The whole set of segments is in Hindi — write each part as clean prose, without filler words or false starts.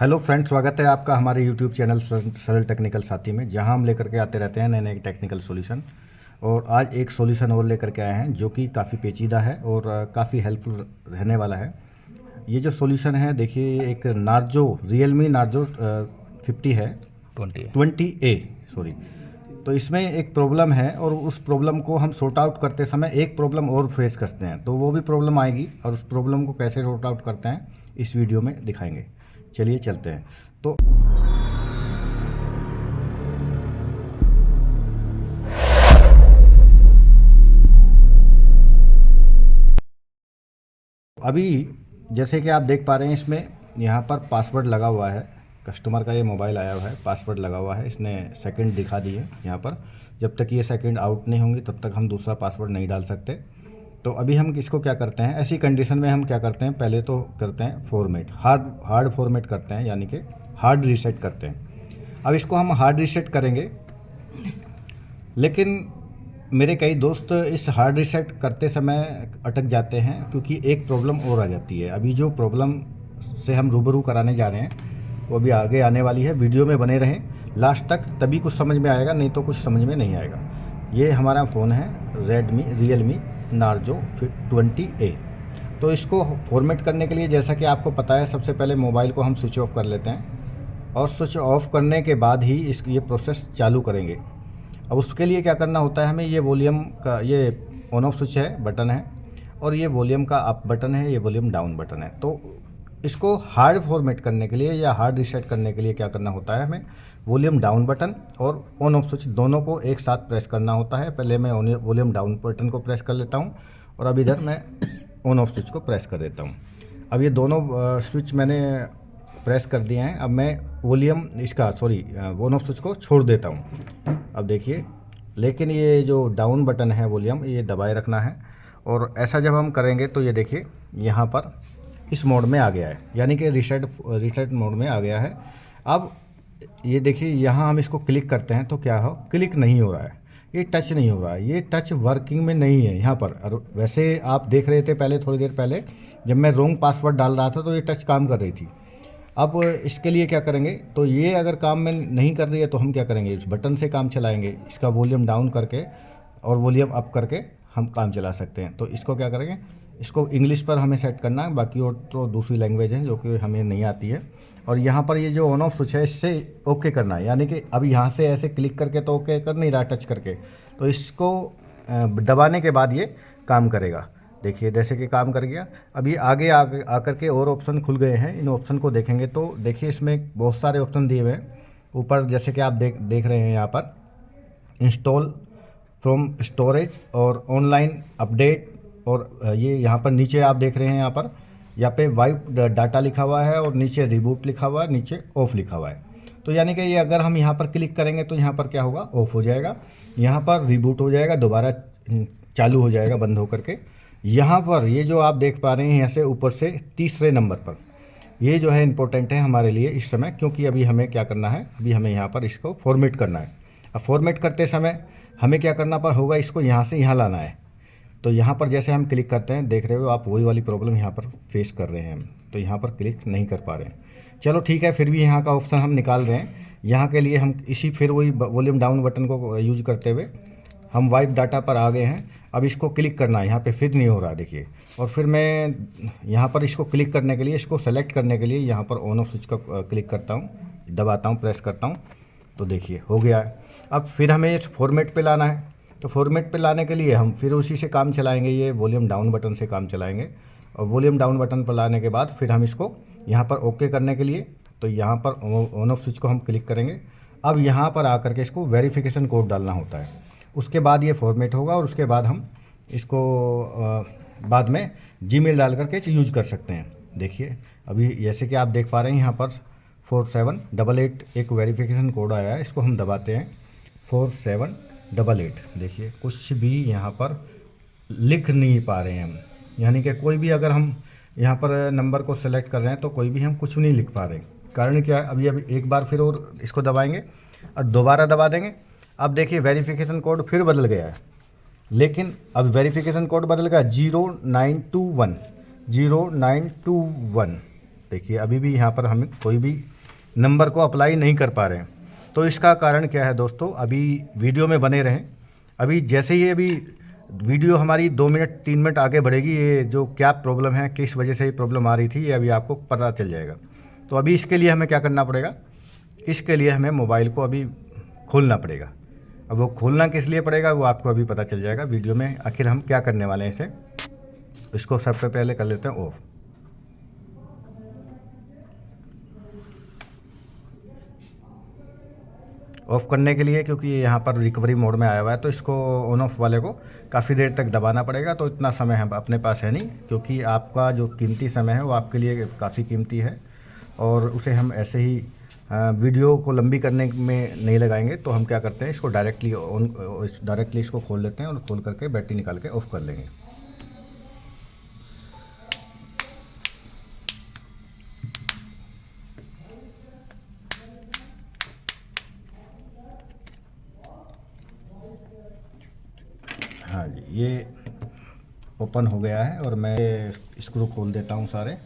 हेलो फ्रेंड्स, स्वागत है आपका हमारे यूट्यूब चैनल सरल टेक्निकल साथी में, जहां हम लेकर के आते रहते हैं नए नए टेक्निकल सॉल्यूशन। और आज एक सॉल्यूशन और लेकर के आए हैं जो कि काफ़ी पेचीदा है और काफ़ी हेल्पफुल रहने वाला है। ये जो सॉल्यूशन है, देखिए, एक नार्जो रियलमी नार्जो 50 है, 20A सॉरी। तो इसमें एक प्रॉब्लम है और उस प्रॉब्लम को हम सॉर्ट आउट करते समय एक प्रॉब्लम और फेस करते हैं, तो वो भी प्रॉब्लम आएगी और उस प्रॉब्लम को कैसे सॉर्ट आउट करते हैं इस वीडियो में दिखाएंगे। चलिए चलते हैं। तो अभी जैसे कि आप देख पा रहे हैं, इसमें यहाँ पर पासवर्ड लगा हुआ है। कस्टमर का ये मोबाइल आया हुआ है, पासवर्ड लगा हुआ है, इसने सेकंड दिखा दी है यहाँ पर। जब तक ये सेकंड आउट नहीं होंगी तब तक हम दूसरा पासवर्ड नहीं डाल सकते। तो अभी हम इसको क्या करते हैं, ऐसी कंडीशन में हम क्या करते हैं, पहले तो करते हैं फॉर्मेट, हार्ड फॉर्मेट करते हैं, यानी कि हार्ड रीसेट करते हैं। अब इसको हम हार्ड रीसेट करेंगे, लेकिन मेरे कई दोस्त इस हार्ड रीसेट करते समय अटक जाते हैं क्योंकि एक प्रॉब्लम और आ जाती है। अभी जो प्रॉब्लम से हम रूबरू कराने जा रहे हैं वो अभी आगे आने वाली है। वीडियो में बने रहें लास्ट तक, तभी कुछ समझ में आएगा, नहीं तो कुछ समझ में नहीं आएगा। ये हमारा फ़ोन है रियलमी नार्जो 20A। तो इसको फॉर्मेट करने के लिए, जैसा कि आपको पता है, सबसे पहले मोबाइल को हम स्विच ऑफ कर लेते हैं और स्विच ऑफ करने के बाद ही ये प्रोसेस चालू करेंगे। अब उसके लिए क्या करना होता है, हमें ये वॉल्यूम का, ये ऑन ऑफ स्विच है, बटन है, और ये वॉल्यूम का अप बटन है, ये वॉल्यूम डाउन बटन है। तो इसको हार्ड फॉर्मेट करने के लिए या हार्ड रीसेट करने के लिए क्या करना होता है, हमें वॉल्यूम डाउन बटन और ऑन ऑफ स्विच दोनों को एक साथ प्रेस करना होता है। पहले मैं वॉल्यूम डाउन बटन को प्रेस कर लेता हूँ और अब इधर मैं ऑन ऑफ स्विच को प्रेस कर देता हूँ। अब ये दोनों स्विच मैंने प्रेस कर दिए हैं। अब मैं वॉल्यूम इसका ऑन ऑफ स्विच को छोड़ देता हूँ। अब देखिए, लेकिन ये जो डाउन बटन है वॉल्यूम, ये दबाए रखना है। और ऐसा जब हम करेंगे तो ये देखिए यहाँ पर इस मोड में आ गया है, यानी कि रीसेट मोड में आ गया है। अब ये देखिए, यहाँ हम इसको क्लिक करते हैं तो क्या हो, क्लिक नहीं हो रहा है, ये टच नहीं हो रहा है, ये टच वर्किंग में नहीं है यहाँ पर। और वैसे आप देख रहे थे पहले, थोड़ी देर पहले जब मैं रॉन्ग पासवर्ड डाल रहा था तो ये टच काम कर रही थी। अब इसके लिए क्या करेंगे, तो ये अगर काम में नहीं कर रही है तो हम क्या करेंगे, इस बटन से काम चलाएंगे, इसका वॉल्यूम डाउन करके और वॉल्यूम अप करके हम काम चला सकते हैं। तो इसको क्या करेंगे, इसको इंग्लिश पर हमें सेट करना है, बाकी और तो दूसरी लैंग्वेज है जो कि हमें नहीं आती है। और यहाँ पर ये जो ऑन ऑफ स्विच है, इससे ओके करना है, यानी कि अब यहाँ से ऐसे क्लिक करके तो ओके कर नहीं रहा, टच करके, तो इसको दबाने के बाद ये काम करेगा। देखिए जैसे कि काम कर गया। अब ये आगे आकर के और ऑप्शन खुल गए हैं। इन ऑप्शन को देखेंगे तो देखिए इसमें बहुत सारे ऑप्शन दिए हुए हैं ऊपर, जैसे कि आप देख रहे हैं यहाँ पर इंस्टॉल फ्रॉम स्टोरेज और ऑनलाइन अपडेट। और ये यहाँ पर नीचे आप देख रहे हैं, यहाँ पे वाइप डाटा लिखा हुआ है और नीचे रिबूट लिखा हुआ है, नीचे ऑफ लिखा हुआ है। तो यानी कि ये अगर हम यहाँ पर क्लिक करेंगे तो यहाँ पर क्या होगा, ऑफ हो जाएगा, यहाँ पर रिबूट हो जाएगा, दोबारा चालू हो जाएगा बंद होकर के। यहाँ पर ये जो आप देख पा रहे हैं, यहाँ से ऊपर से तीसरे नंबर पर, ये जो है इम्पोर्टेंट है हमारे लिए इस समय, क्योंकि अभी हमें क्या करना है, अभी हमें यहाँ पर इसको फॉर्मेट करना है। अब फॉर्मेट करते समय हमें क्या करना पर होगा, इसको यहाँ से यहाँ लाना है। तो यहाँ पर जैसे हम क्लिक करते हैं, देख रहे हो आप, वही वाली प्रॉब्लम यहाँ पर फेस कर रहे हैं हम, तो यहाँ पर क्लिक नहीं कर पा रहे हैं। चलो ठीक है, फिर भी यहाँ का ऑप्शन हम निकाल रहे हैं। यहाँ के लिए हम फिर वही वॉल्यूम डाउन बटन को यूज करते हुए हम वाइप डाटा पर आ गए हैं। अब इसको क्लिक करना है, यहाँ पे फिर नहीं हो रहा, देखिए। और फिर मैं यहाँ पर इसको क्लिक करने के लिए, इसको सेलेक्ट करने के लिए यहाँ पर ऑन ऑफ स्विच का क्लिक करता हूँ, दबाता हूँ, प्रेस करता हूँ, तो देखिए हो गया है। अब फिर हमें इस फॉर्मेट पे लाना है, तो फॉर्मेट पे लाने के लिए हम फिर उसी से काम चलाएंगे, ये वॉल्यूम डाउन बटन से काम चलाएंगे। और वॉल्यूम डाउन बटन पर लाने के बाद फिर हम इसको यहाँ पर ओके करने के लिए, तो यहाँ पर ऑन ऑफ स्विच को हम क्लिक करेंगे। अब यहाँ पर आकर के इसको वेरिफिकेशन कोड डालना होता है, उसके बाद ये फॉर्मेट होगा और उसके बाद हम इसको बाद में जीमेल डाल करके यूज कर सकते हैं। देखिए अभी जैसे कि आप देख पा रहे हैं, यहाँ पर 4788 एक वेरिफिकेशन कोड आया है, इसको हम दबाते हैं, 4788। देखिए कुछ भी यहाँ पर लिख नहीं पा रहे हैं हम, यानी कि कोई भी अगर हम यहाँ पर नंबर को सेलेक्ट कर रहे हैं तो कोई भी हम कुछ नहीं लिख पा रहे। कारण क्या है, अभी एक बार फिर और इसको दबाएंगे और दोबारा दबा देंगे। अब देखिए वेरिफिकेशन कोड फिर बदल गया है, लेकिन अब वेरिफिकेशन कोड बदल गया 0921। देखिए अभी भी यहाँ पर हमें कोई भी नंबर को अप्लाई नहीं कर पा रहे हैं। तो इसका कारण क्या है दोस्तों, अभी वीडियो में बने रहें। अभी जैसे ही अभी वीडियो हमारी 2 मिनट 3 मिनट आगे बढ़ेगी, ये जो क्या प्रॉब्लम है, किस वजह से ये प्रॉब्लम आ रही थी, ये अभी आपको पता चल जाएगा। तो अभी इसके लिए हमें क्या करना पड़ेगा, इसके लिए हमें मोबाइल को अभी खोलना पड़ेगा। अब वो खोलना किस लिए पड़ेगा वो आपको अभी पता चल जाएगा वीडियो में। आखिर हम क्या करने वाले हैं इसे, इसको सबसे पहले कर लेते हैं ऑफ। ऑफ़ करने के लिए, क्योंकि ये यहाँ पर रिकवरी मोड में आया हुआ है, तो इसको ऑन ऑफ वाले को काफ़ी देर तक दबाना पड़ेगा। तो इतना समय हम अपने पास है नहीं, क्योंकि आपका जो कीमती समय है वो आपके लिए काफ़ी कीमती है, और उसे हम ऐसे ही वीडियो को लंबी करने में नहीं लगाएंगे। तो हम क्या करते हैं, इसको डायरेक्टली इसको खोल लेते हैं और खोल करके बैटरी निकाल के ऑफ़ कर लेंगे। हाँ जी, ये ओपन हो गया है और मैं स्क्रू खोल देता हूँ सारे।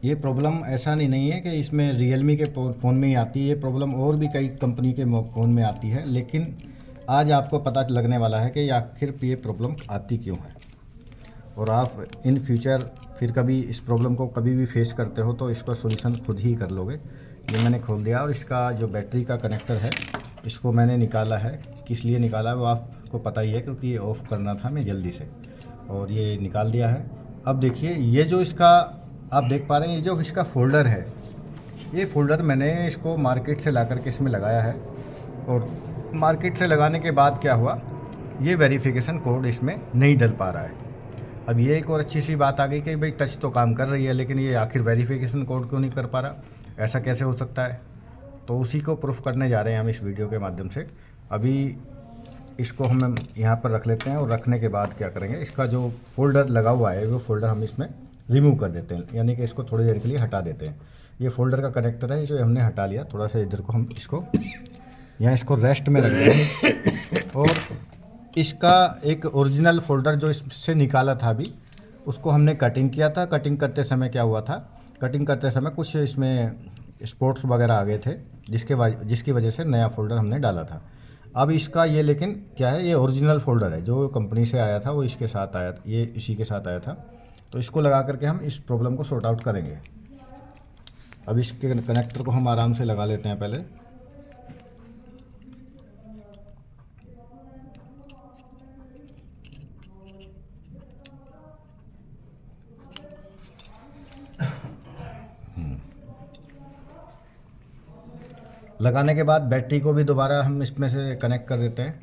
ये प्रॉब्लम ऐसा नहीं है कि इसमें रियलमी के फ़ोन में ही आती है, ये प्रॉब्लम और भी कई कंपनी के फ़ोन में आती है। लेकिन आज आपको पता लगने वाला है कि आखिर ये प्रॉब्लम आती क्यों है, और आप इन फ्यूचर फिर कभी इस प्रॉब्लम को कभी भी फेस करते हो तो इसका सॉल्यूशन खुद ही कर लोगे। ये मैंने खोल दिया, और इसका जो बैटरी का कनेक्टर है इसको मैंने निकाला है। किस लिए निकाला है वो आपको पता ही है, क्योंकि ये ऑफ़ करना था मैं जल्दी से, और ये निकाल दिया है। अब देखिए, ये जो इसका आप देख पा रहे हैं, ये जो इसका फ़ोल्डर है, ये फ़ोल्डर मैंने इसको मार्केट से ला कर के इसमें लगाया है। और मार्केट से लगाने के बाद क्या हुआ, ये वेरिफिकेशन कोड इसमें नहीं डल पा रहा है। अब ये एक और अच्छी सी बात आ गई कि भाई टच तो काम कर रही है, लेकिन ये आखिर वेरिफिकेशन कोड क्यों नहीं कर पा रहा, ऐसा कैसे हो सकता है। तो उसी को प्रूफ करने जा रहे हैं हम इस वीडियो के माध्यम से। अभी इसको हम यहाँ पर रख लेते हैं, और रखने के बाद क्या करेंगे, इसका जो फोल्डर लगा हुआ है वो फोल्डर हम इसमें रिमूव कर देते हैं, यानी कि इसको थोड़ी देर के लिए हटा देते हैं। ये फोल्डर का कनेक्टर है जो हमने हटा लिया। थोड़ा सा इधर को हम इसको यहाँ इसको रेस्ट में रख देंगे, और इसका एक ओरिजिनल फोल्डर जो इससे निकाला था अभी, उसको हमने कटिंग किया था। कटिंग करते समय क्या हुआ था, कटिंग करते समय कुछ इसमें स्पॉट्स वगैरह आ गए थे, जिसकी वजह से नया फ़ोल्डर हमने डाला था। अब इसका ये लेकिन क्या है, ये ओरिजिनल फ़ोल्डर है जो कंपनी से आया था, वो इसके साथ आया, ये इसी के साथ आया था। तो इसको लगा करके हम इस प्रॉब्लम को सॉर्ट आउट करेंगे। अब इसके कनेक्टर को हम आराम से लगा लेते हैं पहले। लगाने के बाद बैटरी को भी दोबारा हम इसमें से कनेक्ट कर देते हैं।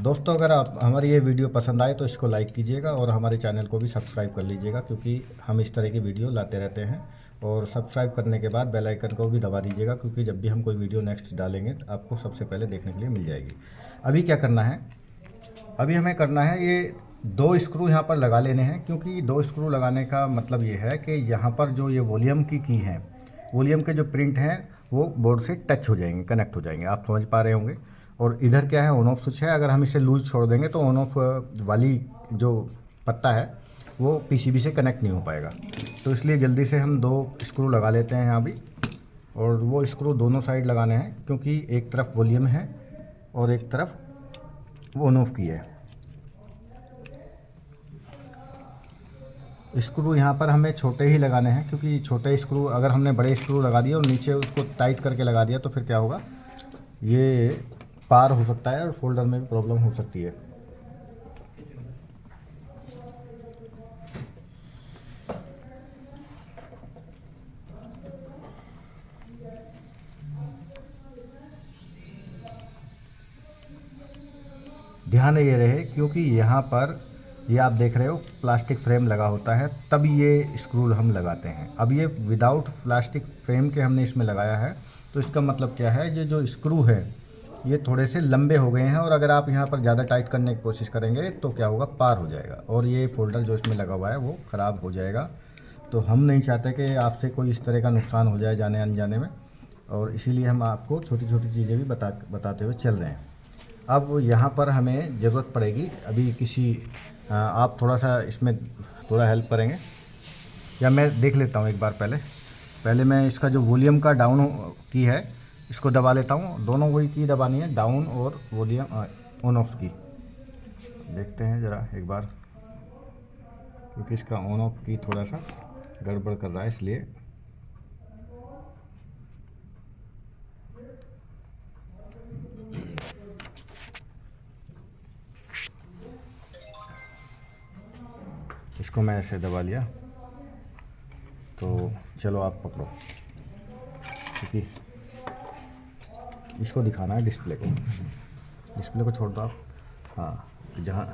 दोस्तों, अगर आप हमारी ये वीडियो पसंद आए तो इसको लाइक कीजिएगा, और हमारे चैनल को भी सब्सक्राइब कर लीजिएगा, क्योंकि हम इस तरह की वीडियो लाते रहते हैं। और सब्सक्राइब करने के बाद बेल आइकन को भी दबा दीजिएगा, क्योंकि जब भी हम कोई वीडियो नेक्स्ट डालेंगे तो आपको सबसे पहले देखने के लिए मिल जाएगी। अभी क्या करना है, अभी हमें करना है ये 2 स्क्रू यहाँ पर लगा लेने हैं। क्योंकि 2 स्क्रू लगाने का मतलब ये है कि यहाँ पर जो ये वॉल्यूम की है, वॉल्यूम के जो प्रिंट हैं वो बोर्ड से टच हो जाएंगे, कनेक्ट हो जाएंगे, आप समझ पा रहे होंगे। और इधर क्या है, ऑन ऑफ स्विच है। अगर हम इसे लूज छोड़ देंगे तो ऑन ऑफ वाली जो पत्ता है वो पीसीबी से कनेक्ट नहीं हो पाएगा। तो इसलिए जल्दी से हम 2 स्क्रू लगा लेते हैं यहाँ भी, और वो स्क्रू दोनों साइड लगाने हैं, क्योंकि एक तरफ वॉल्यूम है और एक तरफ वो ऑन ऑफ की है। स्क्रू यहाँ पर हमें छोटे ही लगाने हैं, क्योंकि छोटे स्क्रू, अगर हमने बड़े स्क्रू लगा दिए और नीचे उसको टाइट करके लगा दिया तो फिर क्या होगा, ये पार हो सकता है और फोल्डर में भी प्रॉब्लम हो सकती है। ध्यान ये रहे, क्योंकि यहाँ पर ये आप देख रहे हो प्लास्टिक फ्रेम लगा होता है, तब ये स्क्रू हम लगाते हैं। अब ये विदाउट प्लास्टिक फ्रेम के हमने इसमें लगाया है, तो इसका मतलब क्या है, ये जो स्क्रू है ये थोड़े से लंबे हो गए हैं, और अगर आप यहाँ पर ज़्यादा टाइट करने की कोशिश करेंगे तो क्या होगा, पार हो जाएगा, और ये फोल्डर जो इसमें लगा हुआ है वो ख़राब हो जाएगा। तो हम नहीं चाहते कि आपसे कोई इस तरह का नुकसान हो जाए जाने अनजाने में, और इसीलिए हम आपको छोटी छोटी चीज़ें भी बताते हुए चल रहे हैं। अब यहाँ पर हमें ज़रूरत पड़ेगी अभी किसी आप थोड़ा सा इसमें थोड़ा हेल्प करेंगे, या मैं देख लेता हूँ एक बार। पहले मैं इसका जो वॉल्यूम का डाउन की है इसको दबा लेता हूँ। दोनों वही की दबानी है, डाउन और वॉल्यूम ऑन ऑफ की। देखते हैं ज़रा एक बार, क्योंकि इसका ऑन ऑफ की थोड़ा सा गड़बड़ कर रहा है, इसलिए इसको मैं ऐसे दबा लिया। तो चलो आप पकड़ो, क्योंकि इसको दिखाना है डिस्प्ले को छोड़ दो आप। हाँ, जहाँ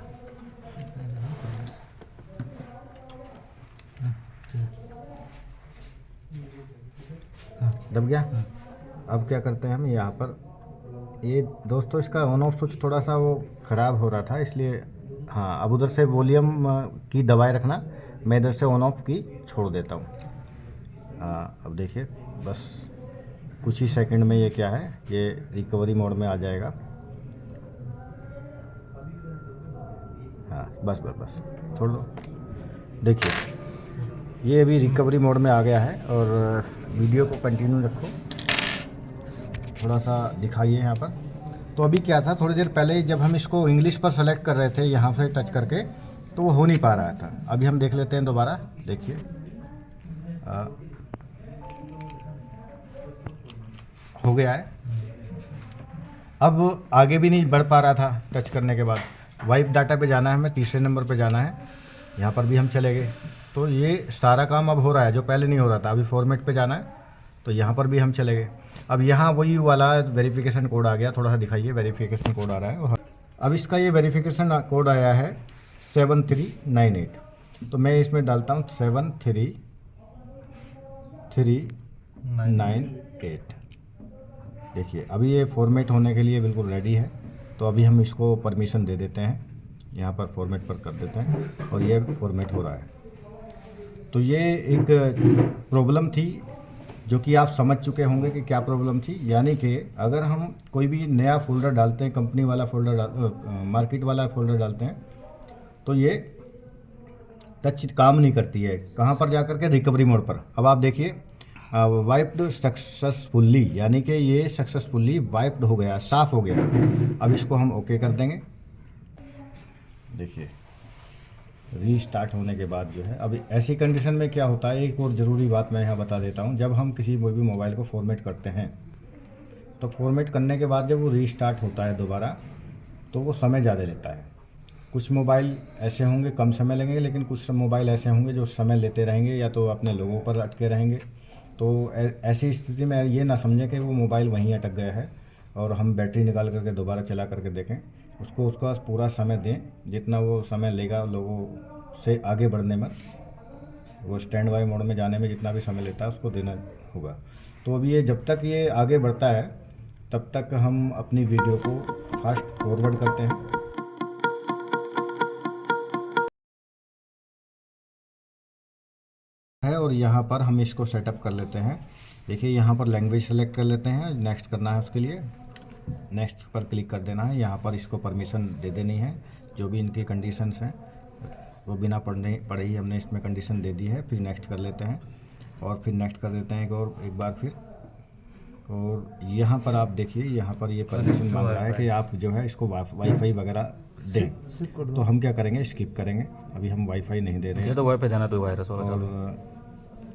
दब गया। अब क्या करते हैं हम यहाँ पर, ये दोस्तों इसका ऑन ऑफ स्विच थोड़ा सा वो ख़राब हो रहा था, इसलिए हाँ, अब उधर से वॉल्यूम की दबाए रखना, मैं इधर से ऑन ऑफ की छोड़ देता हूँ। हाँ, अब देखिए बस कुछ ही सेकंड में ये क्या है, ये रिकवरी मोड में आ जाएगा। हाँ, बस बस बस छोड़ दो। देखिए ये अभी रिकवरी मोड में आ गया है। और वीडियो को कंटिन्यू रखो, थोड़ा सा दिखाइए यहाँ पर। तो अभी क्या था, थोड़ी देर पहले जब हम इसको इंग्लिश पर सेलेक्ट कर रहे थे यहाँ से टच करके, तो वो हो नहीं पा रहा था। अभी हम देख लेते हैं दोबारा, देखिए हो गया है। अब आगे भी नहीं बढ़ पा रहा था टच करने के बाद। वाइप डाटा पे जाना है, हमें तीसरे नंबर पे जाना है, यहाँ पर भी हम चले गए। तो ये सारा काम अब हो रहा है जो पहले नहीं हो रहा था। अभी फॉर्मेट पे जाना है, तो यहाँ पर भी हम चले गए। अब यहाँ वही वाला वेरिफिकेशन कोड आ गया, थोड़ा सा दिखाइए, वेरिफिकेशन कोड आ रहा है। और अब इसका ये वेरिफिकेशन कोड आया है 7398। तो मैं इसमें डालता हूँ 73398। देखिए अभी ये फॉर्मेट होने के लिए बिल्कुल रेडी है। तो अभी हम इसको परमिशन दे देते हैं, यहाँ पर फॉर्मेट पर कर देते हैं, और ये फॉर्मेट हो रहा है। तो ये एक प्रॉब्लम थी जो कि आप समझ चुके होंगे कि क्या प्रॉब्लम थी। यानी कि अगर हम कोई भी नया फ़ोल्डर डालते हैं, कंपनी वाला फ़ोल्डर मार्केट वाला फ़ोल्डर डालते हैं, तो ये टच काम नहीं करती है। कहाँ पर जा कर के, रिकवरी मोड पर। अब आप देखिए वाइप्ड सक्सेसफुली, यानी कि ये सक्सेसफुली वाइप्ड हो गया, साफ़ हो गया। अब इसको हम ओके कर देंगे। देखिए रीस्टार्ट होने के बाद जो है, अब ऐसी कंडीशन में क्या होता है, एक और ज़रूरी बात मैं यहाँ बता देता हूँ। जब हम किसी भी मोबाइल को फॉर्मेट करते हैं, तो फॉर्मेट करने के बाद जब वो रीस्टार्ट होता है दोबारा, तो वो समय ज़्यादा लेता है। कुछ मोबाइल ऐसे होंगे कम समय लगेंगे, लेकिन कुछ मोबाइल ऐसे होंगे जो समय लेते रहेंगे, या तो अपने लोगों पर अटके रहेंगे। तो ऐसी स्थिति में ये ना समझें कि वो मोबाइल वहीं अटक गया है, और हम बैटरी निकाल करके दोबारा चला करके देखें। उसको उसका पूरा समय दें, जितना वो समय लेगा लोगों से आगे बढ़ने में, वो स्टैंड बाय मोड में जाने में जितना भी समय लेता है उसको देना होगा। तो अभी ये जब तक ये आगे बढ़ता है, तब तक हम अपनी वीडियो को फास्ट फॉरवर्ड करते हैं। और यहाँ पर हम इसको सेटअप कर लेते हैं। देखिए यहाँ पर लैंग्वेज सेलेक्ट कर लेते हैं, नेक्स्ट करना है उसके लिए, नेक्स्ट पर क्लिक कर देना है। यहाँ पर इसको परमिशन दे देनी है, जो भी इनकी कंडीशंस हैं वो बिना पढ़े ही हमने इसमें कंडीशन दे दी है। फिर नेक्स्ट कर लेते हैं, और फिर नेक्स्ट कर देते हैं एक बार फिर। और यहाँ पर आप देखिए, यहाँ पर ये परमिशन मांग रहा है कि आप जो है इसको वाईफाई वगैरह दें। तो हम क्या करेंगे, स्किप करेंगे। अभी हम वाईफाई नहीं दे रहे हैं। ये तो वाईफाई देना तो वायरस वाला चालू। और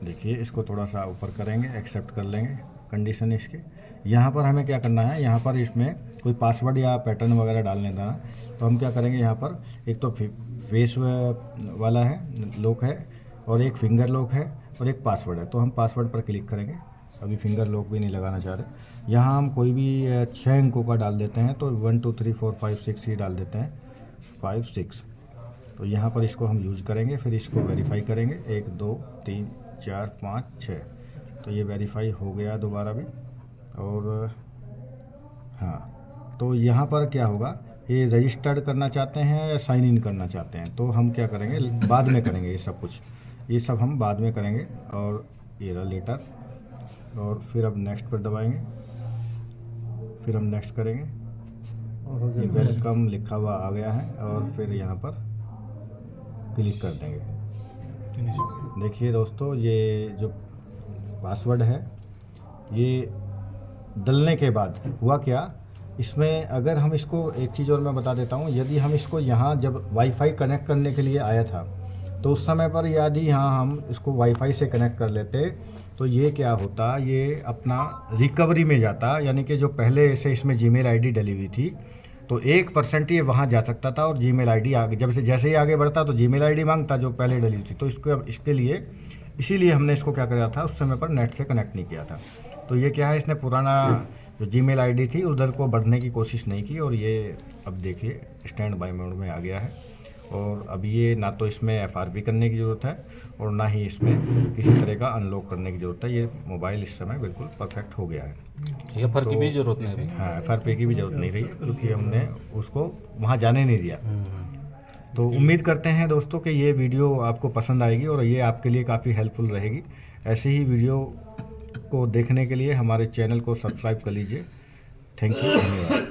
देखिए इसको थोड़ा सा ऊपर करेंगे, एक्सेप्ट कर लेंगे कंडीशन इसके। यहाँ पर हमें क्या करना है, यहाँ पर इसमें कोई पासवर्ड या पैटर्न वगैरह डालने देना। तो हम क्या करेंगे, यहाँ पर एक तो फेस वाला है, लॉक है, और एक फिंगर लॉक है, और एक पासवर्ड है। तो हम पासवर्ड पर क्लिक करेंगे। अभी फिंगर लॉक भी नहीं लगाना चाह रहे। यहाँ हम कोई भी 6 अंकों का डाल देते हैं, तो 1 2 3 4 5 6 ही डाल देते हैं, 5 6। तो यहाँ पर इसको हम यूज़ करेंगे, फिर इसको वेरीफाई करेंगे, 1 2 3 4 5 6। तो ये वेरीफाई हो गया दोबारा भी। और हाँ, तो यहाँ पर क्या होगा, ये रजिस्टर्ड करना चाहते हैं या साइन इन करना चाहते हैं। तो हम क्या करेंगे, बाद में करेंगे ये सब कुछ, ये सब हम बाद में करेंगे। और ये रहा लेटर, और फिर अब नेक्स्ट पर दबाएंगे, फिर हम नेक्स्ट करेंगे। ये वेलकम लिखा हुआ आ गया है, और फिर यहाँ पर क्लिक कर देंगे। देखिए दोस्तों, ये जो पासवर्ड है ये डलने के बाद हुआ क्या, इसमें अगर हम इसको एक चीज़ और मैं बता देता हूँ, यदि हम इसको यहाँ जब वाईफाई कनेक्ट करने के लिए आया था तो उस समय पर यदि यहाँ हम इसको वाईफाई से कनेक्ट कर लेते तो ये क्या होता, ये अपना रिकवरी में जाता, यानी कि जो पहले से इसमें जीमेल आईडी डली हुई थी तो 1% ये वहाँ जा सकता था और जीमेल आईडी आगे जैसे ही आगे बढ़ता तो जीमेल आईडी मांगता जो पहले डली हुई थी। तो इसके लिए इसीलिए हमने इसको क्या करा था, उस समय पर नेट से कनेक्ट नहीं किया था। तो ये क्या है, इसने पुराना जो जीमेल आईडी थी उधर को बढ़ने की कोशिश नहीं की और ये अब देखिए स्टैंड बाय मोड में आ गया है। और अब ये ना तो इसमें FRP करने की ज़रूरत है और ना ही इसमें किसी तरह का अनलॉक करने की ज़रूरत है। ये मोबाइल इस समय बिल्कुल परफेक्ट हो गया है। FR की भी ज़रूरत नहीं है। हाँ, FRP की भी ज़रूरत नहीं रही क्योंकि हमने उसको वहाँ जाने नहीं दिया। तो उम्मीद करते हैं दोस्तों कि ये वीडियो आपको पसंद आएगी और ये आपके लिए काफ़ी हेल्पफुल रहेगी। ऐसे ही वीडियो को देखने के लिए हमारे चैनल को सब्सक्राइब कर लीजिए। थैंक यू, धन्यवाद।